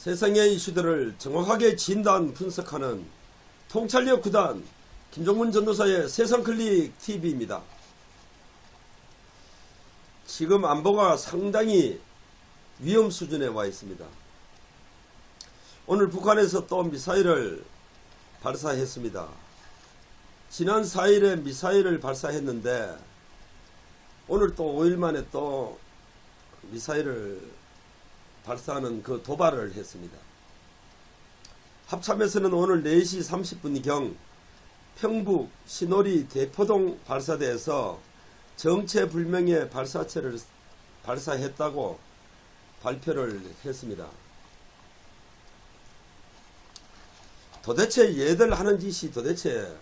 세상의 이슈들을 정확하게 진단 분석하는 통찰력 9단 김종문 전도사의 세상클릭 TV입니다. 지금 안보가 상당히 위험 수준에 와 있습니다. 오늘 북한에서 또 미사일을 발사했습니다. 지난 4일에 미사일을 발사했는데 오늘 또 5일 만에 또 미사일을 발사하는 그 도발을 했습니다. 합참에서는 오늘 4시 30분경 평북 신오리 대포동 발사대에서 정체불명의 발사체를 발사했다고 발표를 했습니다. 도대체 얘들 하는 짓이 도대체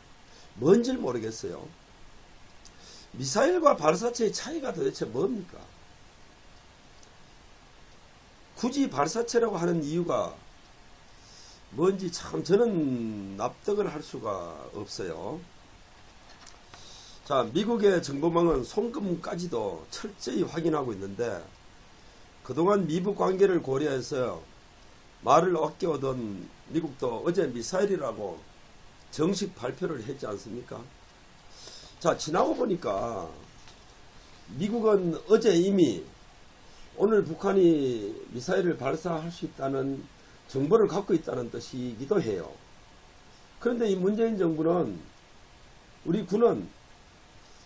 뭔지 모르겠어요. 미사일과 발사체의 차이가 도대체 뭡니까? 굳이 발사체라고 하는 이유가 뭔지 참 저는 납득을 할 수가 없어요. 자, 미국의 정보망은 송금까지도 철저히 확인하고 있는데 그동안 미북 관계를 고려해서 말을 아껴오던 미국도 어제 미사일이라고 정식 발표를 했지 않습니까? 자, 지나고 보니까 미국은 어제 이미 오늘 북한이 미사일을 발사할 수 있다는 정보를 갖고 있다는 뜻이기도 해요. 그런데 이 문재인 정부는 우리 군은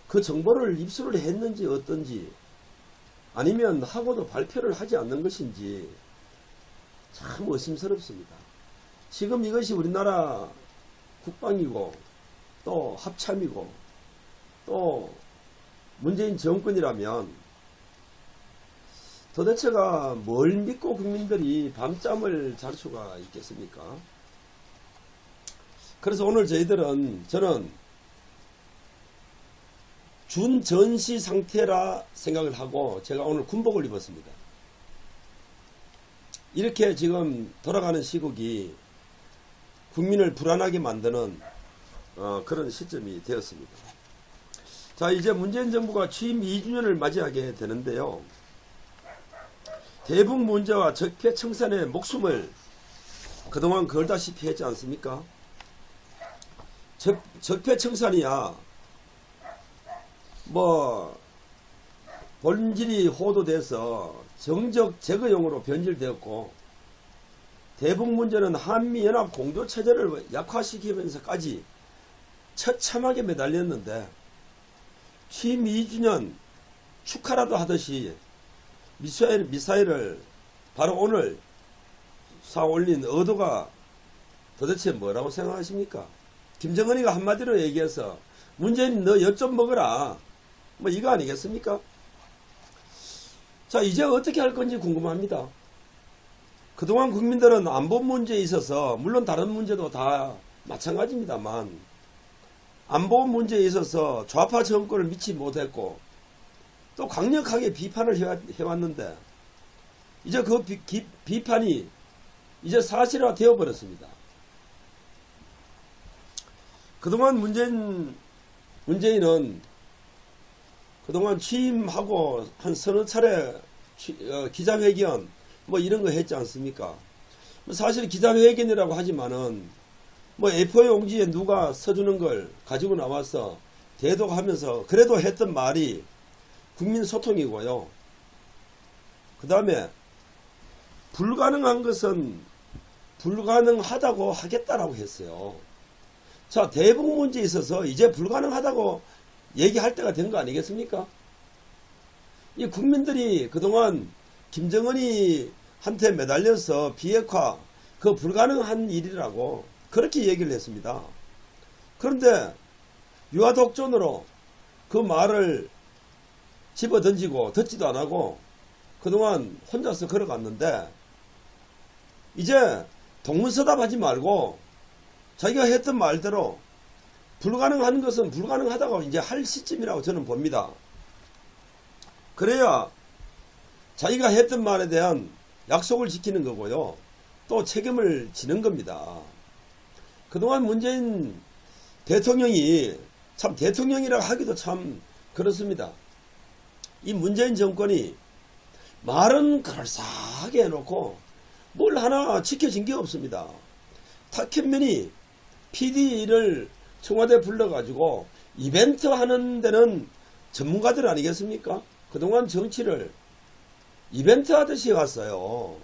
그 정보를 입수를 했는지 어떤지 아니면 하고도 발표를 하지 않는 것인지 참 의심스럽습니다. 지금 이것이 우리나라 국방이고 또 합참이고 또 문재인 정권이라면 도대체가 뭘 믿고 국민들이 밤잠을 잘 수가 있겠습니까? 그래서 오늘 저는 준전시 상태라 생각을 하고 제가 오늘 군복을 입었습니다. 이렇게 지금 돌아가는 시국이 국민을 불안하게 만드는 그런 시점이 되었습니다. 자, 이제 문재인 정부가 취임 2주년을 맞이하게 되는데요. 대북 문제와 적폐청산의 목숨을 그동안 걸다시피 했지 않습니까? 적폐청산이야 뭐 본질이 호도돼서 정적 제거용으로 변질되었고 대북 문제는 한미연합 공조체제를 약화시키면서까지 처참하게 매달렸는데 취임 2주년 축하라도 하듯이 미사일을 바로 오늘 쏴 올린 의도가 도대체 뭐라고 생각하십니까? 김정은이가 한마디로 얘기해서 문재인 너 엿 좀 먹어라 뭐 이거 아니겠습니까? 자, 이제 어떻게 할 건지 궁금합니다. 그동안 국민들은 안보 문제에 있어서 물론 다른 문제도 다 마찬가지입니다만 안보 문제에 있어서 좌파 정권을 믿지 못했고 또 강력하게 비판을 해왔는데 이제 그 비판이 이제 사실화 되어버렸습니다. 그동안 문재인은 그동안 취임하고 한 서너 차례 기자회견 뭐 이런 거 했지 않습니까? 사실 기자회견이라고 하지만은 뭐 A4 용지에 누가 써주는 걸 가지고 나와서 대독하면서 그래도 했던 말이 국민 소통이고요. 그 다음에 불가능한 것은 불가능하다고 하겠다라고 했어요. 자, 대북 문제에 있어서 이제 불가능하다고 얘기할 때가 된 거 아니겠습니까? 이 국민들이 그동안 김정은이 한테 매달려서 비핵화 그 불가능한 일이라고 그렇게 얘기를 했습니다. 그런데 유아독존으로 그 말을 집어던지고 듣지도 안하고 그동안 혼자서 걸어갔는데 이제 동문서답하지 말고 자기가 했던 말대로 불가능한 것은 불가능하다고 이제 할 시점이라고 저는 봅니다. 그래야 자기가 했던 말에 대한 약속을 지키는 거고요. 또 책임을 지는 겁니다. 그동안 문재인 대통령이 참 대통령이라고 하기도 참 그렇습니다. 이 문재인 정권이 말은 그럴싸하게 해놓고 뭘 하나 지켜진 게 없습니다. 탁현민이 PD를 청와대 불러가지고 이벤트 하는 데는 전문가들 아니겠습니까? 그동안 정치를 이벤트 하듯이 갔어요.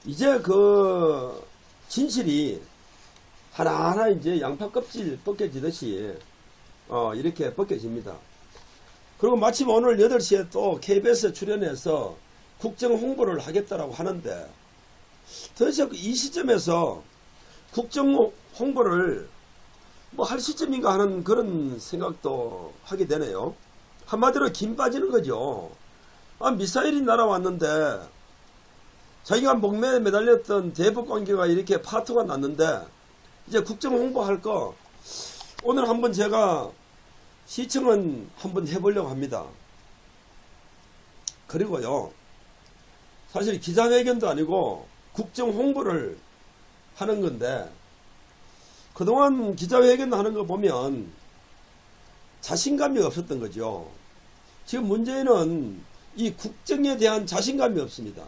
이제 그 진실이 하나하나 이제 양파 껍질 벗겨지듯이 이렇게 벗겨집니다. 그리고 마침 오늘 8시에 또 KBS 출연해서 국정 홍보를 하겠다라고 하는데, 도대체 이 시점에서 국정 홍보를 뭐 할 시점인가 하는 그런 생각도 하게 되네요. 한마디로 김 빠지는 거죠. 미사일이 날아왔는데 자기가 목매에 매달렸던 대북 관계가 이렇게 파토가 났는데 이제 국정 홍보할 거 오늘 한번 제가 시청은 한번 해보려고 합니다. 그리고요, 사실 기자회견도 아니고 국정 홍보를 하는 건데, 그동안 기자회견 하는 거 보면 자신감이 없었던 거죠. 지금 문제는 이 국정에 대한 자신감이 없습니다.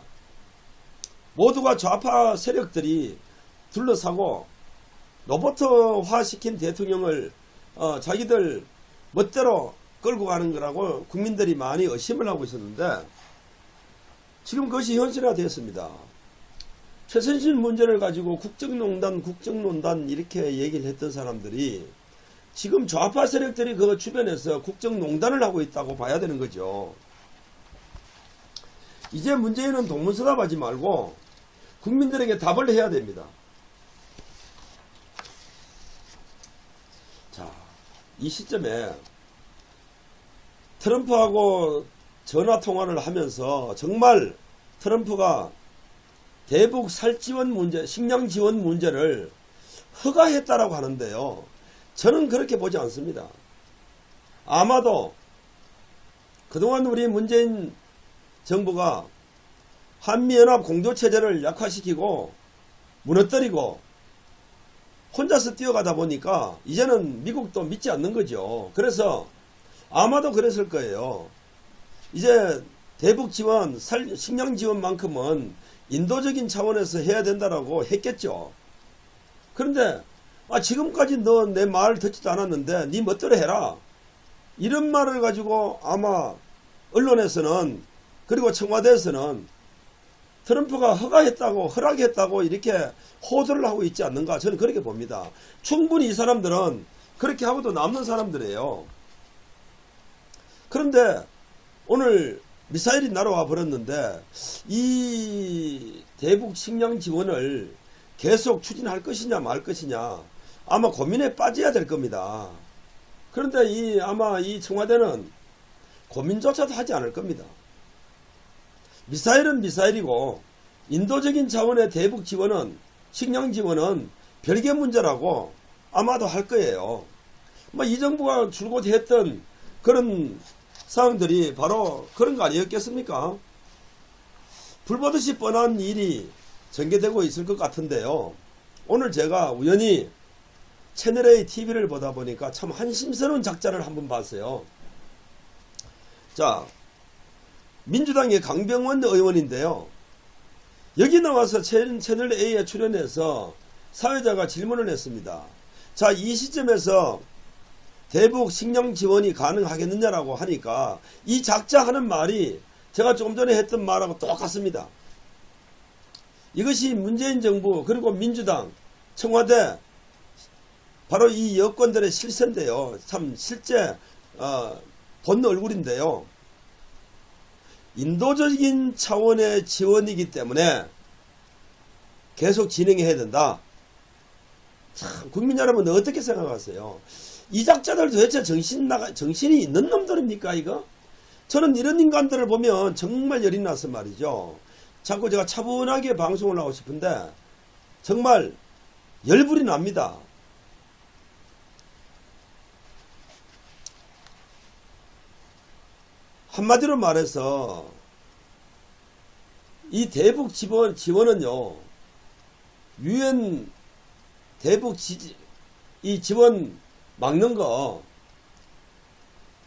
모두가 좌파 세력들이 둘러싸고 로봇화 시킨 대통령을 자기들 멋대로 끌고 가는 거라고 국민들이 많이 의심을 하고 있었는데, 지금 그것이 현실화 되었습니다. 최순실 문제를 가지고 국정농단 이렇게 얘기를 했던 사람들이 지금 좌파 세력들이 그 주변에서 국정농단을 하고 있다고 봐야 되는 거죠. 이제 문재인은 동문서답하지 말고 국민들에게 답을 해야 됩니다. 자, 이 시점에 트럼프하고 전화통화를 하면서 정말 트럼프가 대북 살지원 문제, 식량 지원 문제를 허가했다라고 하는데요. 저는 그렇게 보지 않습니다. 아마도 그동안 우리 문재인 정부가 한미연합 공조체제를 약화시키고 무너뜨리고 혼자서 뛰어가다 보니까 이제는 미국도 믿지 않는 거죠. 그래서 아마도 그랬을 거예요. 이제 대북 지원, 식량 지원만큼은 인도적인 차원에서 해야 된다라고 했겠죠. 그런데 지금까지 너 내 말 듣지도 않았는데 네 멋대로 해라, 이런 말을 가지고 아마 언론에서는, 그리고 청와대에서는 트럼프가 허가했다고, 허락했다고 이렇게 호도를 하고 있지 않는가, 저는 그렇게 봅니다. 충분히 이 사람들은 그렇게 하고도 남는 사람들이에요. 그런데 오늘 미사일이 날아와 버렸는데 이 대북 식량 지원을 계속 추진할 것이냐 말 것이냐 아마 고민에 빠져야 될 겁니다. 그런데 아마 이 청와대는 고민조차도 하지 않을 겁니다. 미사일은 미사일이고 인도적인 차원의 대북 지원은, 식량 지원은 별개 문제라고 아마도 할 거예요. 이 정부가 줄곧 했던 그런 사람들이 바로 그런 거 아니었겠습니까? 불보듯이 뻔한 일이 전개되고 있을 것 같은데요. 오늘 제가 우연히 채널A TV를 보다 보니까 참 한심스러운 작자를 한번 봤어요. 자, 민주당의 강병원 의원인데요. 여기 나와서 채널A에 출연해서 사회자가 질문을 했습니다. 자, 이 시점에서 대북 식량 지원이 가능하겠느냐라고 하니까 이 작자 하는 말이 제가 조금 전에 했던 말하고 똑같습니다. 이것이 문재인 정부, 그리고 민주당, 청와대, 바로 이 여권들의 실세인데요. 참 실제 본 얼굴인데요. 인도적인 차원의 지원이기 때문에 계속 진행해야 된다. 참, 국민 여러분 어떻게 생각하세요? 이 작자들 도대체 정신이 있는 놈들입니까, 이거? 저는 이런 인간들을 보면 정말 열이 나서 말이죠. 자꾸 제가 차분하게 방송을 하고 싶은데 정말 열불이 납니다. 한마디로 말해서 이 대북 지원은요, 유엔 대북 이 지원 막는 거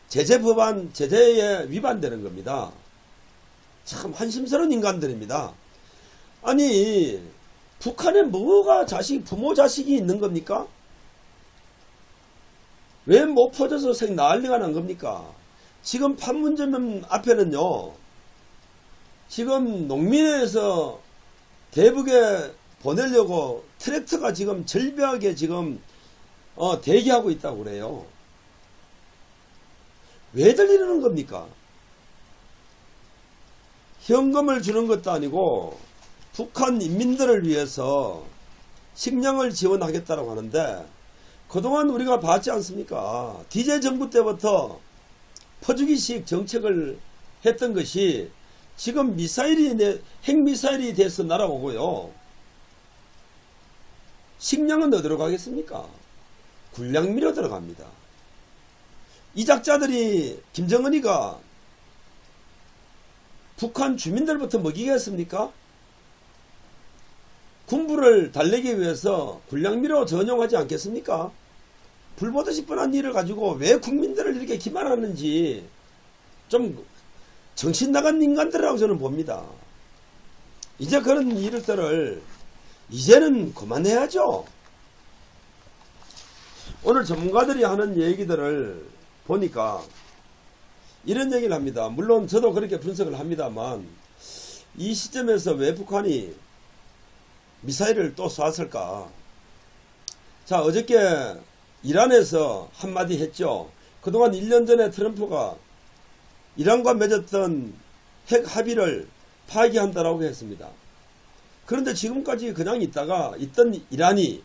제재법안 제재에 위반되는 겁니다. 참 한심스러운 인간들입니다. 아니 북한에 뭐가 부모 자식이 있는 겁니까? 왜 못 퍼져서 난리가 난 겁니까? 지금 판문점 앞에는요, 지금 농민회에서 대북에 보내려고 트랙터가 지금 절벽에 지금 대기하고 있다고 그래요. 왜들 이러는 겁니까? 현금을 주는 것도 아니고 북한 인민들을 위해서 식량을 지원하겠다고 하는데, 그동안 우리가 봤지 않습니까? DJ 정부 때부터 퍼주기식 정책을 했던 것이 지금 핵미사일이 돼서 날아오고요. 식량은 어디로 가겠습니까? 군량미로 들어갑니다. 이작자들이 김정은이가 북한 주민들부터 먹이겠습니까? 군부를 달래기 위해서 군량미로 전용하지 않겠습니까? 불보듯이 뻔한 일을 가지고 왜 국민들을 이렇게 기만하는지 좀 정신 나간 인간들이라고 저는 봅니다. 이제 그런 일들을 이제는 그만해야죠. 오늘 전문가들이 하는 얘기들을 보니까 이런 얘기를 합니다. 물론 저도 그렇게 분석을 합니다만, 이 시점에서 왜 북한이 미사일을 또 쐈을까? 자, 어저께 이란에서 한마디 했죠. 그동안 1년 전에 트럼프가 이란과 맺었던 핵 합의를 파기한다라고 했습니다. 그런데 지금까지 그냥 있던 이란이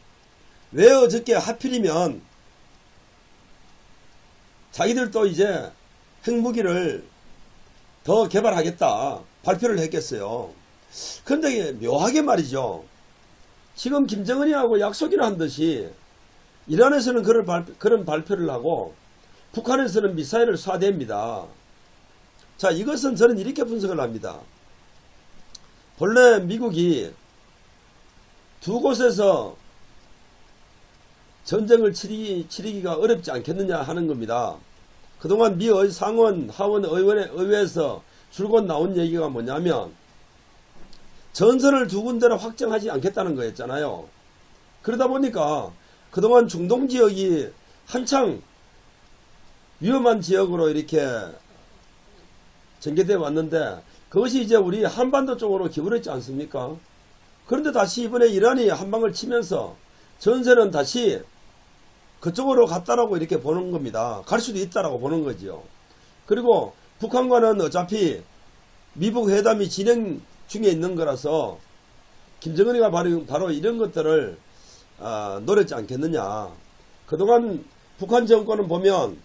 왜 어저께 하필이면 자기들도 이제 핵무기를 더 개발하겠다 발표를 했겠어요. 그런데 묘하게 말이죠. 지금 김정은이하고 약속이나 한 듯이 이란에서는 그런 발표를 하고 북한에서는 미사일을 쏴댑니다. 자, 이것은 저는 이렇게 분석을 합니다. 본래 미국이 두 곳에서 전쟁을 치르기가 어렵지 않겠느냐 하는 겁니다. 그동안 미 상원, 하원 의회에서 줄곧 나온 얘기가 뭐냐면 전선을 두 군데로 확정하지 않겠다는 거였잖아요. 그러다 보니까 그동안 중동 지역이 한창 위험한 지역으로 이렇게 전개되어 왔는데, 그것이 이제 우리 한반도 쪽으로 기울었지 않습니까? 그런데 다시 이번에 이란이 한방을 치면서 전세는 다시 그쪽으로 갔다라고 이렇게 보는 겁니다. 갈 수도 있다라고 보는 거죠. 그리고 북한과는 어차피 미북 회담이 진행 중에 있는 거라서 김정은이가 바로 이런 것들을 노렸지 않겠느냐. 그동안 북한 정권은 보면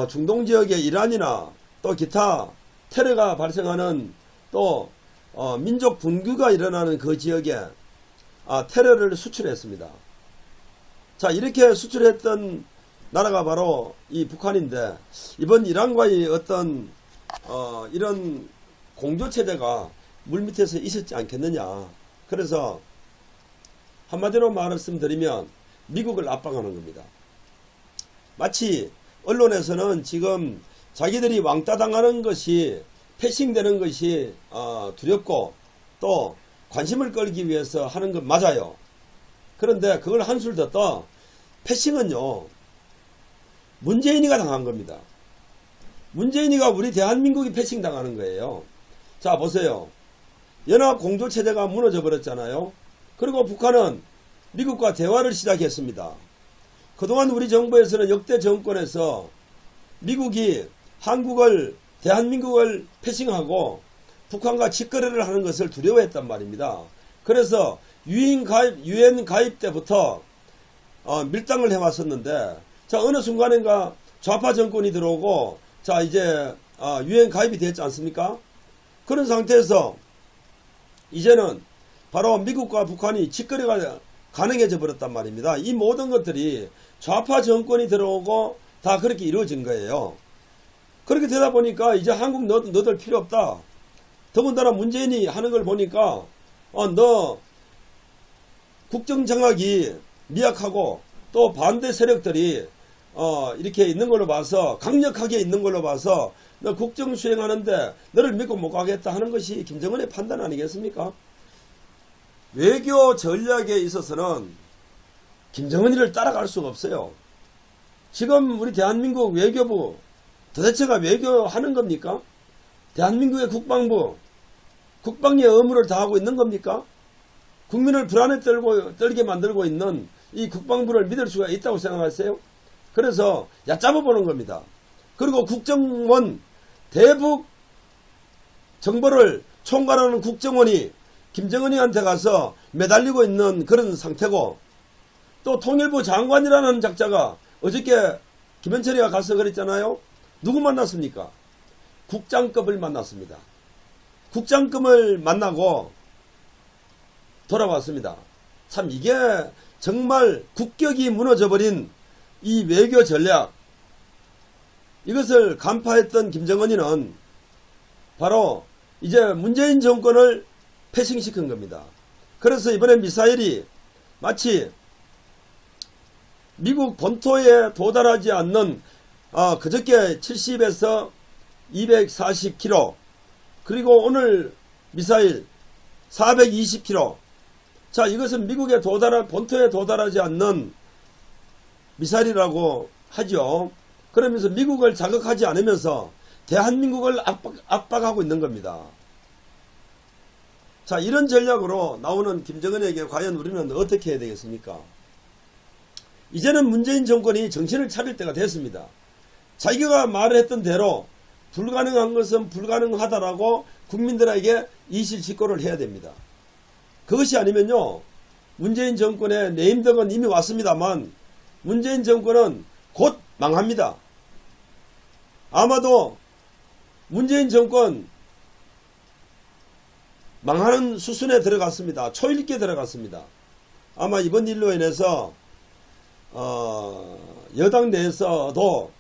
중동 지역의 이란이나 또 기타 테러가 발생하는 또 민족 분규가 일어나는 그 지역에 테러를 수출했습니다. 자, 이렇게 수출했던 나라가 바로 이 북한인데, 이번 이란과의 어떤 이런 공조체제가 물밑에서 있었지 않겠느냐. 그래서 한마디로 말씀드리면 미국을 압박하는 겁니다. 마치 언론에서는 지금 자기들이 왕따 당하는 것이, 패싱되는 것이 두렵고 또 관심을 끌기 위해서 하는 건 맞아요. 그런데 그걸 한술 더 떠, 패싱은요 문재인이가 당한 겁니다. 문재인이가 우리 대한민국이 패싱 당하는 거예요. 자, 보세요. 연합 공조체제가 무너져 버렸잖아요. 그리고 북한은 미국과 대화를 시작했습니다. 그동안 우리 정부에서는 역대 정권에서 미국이 대한민국을 패싱하고 북한과 직거래를 하는 것을 두려워했단 말입니다. 그래서 유엔 가입 때부터 밀당을 해왔었는데, 자, 어느 순간인가 좌파 정권이 들어오고, 자, 이제 유엔 가입이 됐지 않습니까? 그런 상태에서 이제는 바로 미국과 북한이 직거래가 가능해져 버렸단 말입니다. 이 모든 것들이 좌파 정권이 들어오고 다 그렇게 이루어진 거예요. 그렇게 되다 보니까 이제 한국 너들 필요 없다. 더군다나 문재인이 하는 걸 보니까 너 국정장악이 미약하고 또 반대 세력들이 이렇게 있는 걸로 봐서, 강력하게 있는 걸로 봐서 너 국정 수행하는데 너를 믿고 못 가겠다 하는 것이 김정은의 판단 아니겠습니까? 외교 전략에 있어서는 김정은이를 따라갈 수가 없어요. 지금 우리 대한민국 외교부 도대체가 외교하는 겁니까? 대한민국의 국방부 국방의 의무를 다하고 있는 겁니까? 국민을 불안에 떨게 만들고 있는 이 국방부를 믿을 수가 있다고 생각하세요? 그래서 얕잡아 보는 겁니다. 그리고 국정원 대북 정보를 총괄하는 국정원이 김정은이한테 가서 매달리고 있는 그런 상태고, 또 통일부 장관이라는 작자가 어저께 김현철이가 가서 그랬잖아요. 누구 만났습니까? 국장급을 만났습니다. 국장급을 만나고 돌아왔습니다. 참 이게 정말 국격이 무너져버린 이 외교 전략, 이것을 간파했던 김정은이는 바로 이제 문재인 정권을 패싱시킨 겁니다. 그래서 이번에 미사일이 마치 미국 본토에 도달하지 않는 그저께 70에서 240km, 그리고 오늘 미사일 420km. 자, 이것은 미국에 본토에 도달하지 않는 미사일이라고 하죠. 그러면서 미국을 자극하지 않으면서 대한민국을 압박하고 있는 겁니다. 자, 이런 전략으로 나오는 김정은에게 과연 우리는 어떻게 해야 되겠습니까? 이제는 문재인 정권이 정신을 차릴 때가 됐습니다. 자기가 말했던 대로 불가능한 것은 불가능하다라고 국민들에게 이실직고를 해야 됩니다. 그것이 아니면요, 문재인 정권의 네임덕은 이미 왔습니다만 문재인 정권은 곧 망합니다. 아마도 문재인 정권 망하는 수순에 들어갔습니다. 초일기에 들어갔습니다. 아마 이번 일로 인해서 여당 내에서도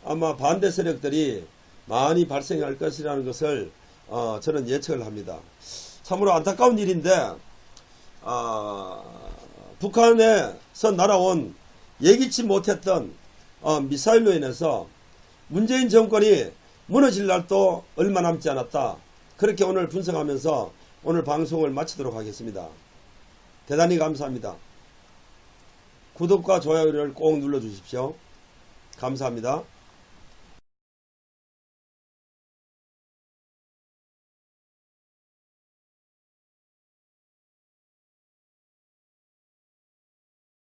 아마 반대 세력들이 많이 발생할 것이라는 것을 저는 예측을 합니다. 참으로 안타까운 일인데, 북한에서 날아온 예기치 못했던 미사일로 인해서 문재인 정권이 무너질 날도 얼마 남지 않았다. 그렇게 오늘 분석하면서 오늘 방송을 마치도록 하겠습니다. 대단히 감사합니다. 구독과 좋아요를 꼭 눌러주십시오. 감사합니다.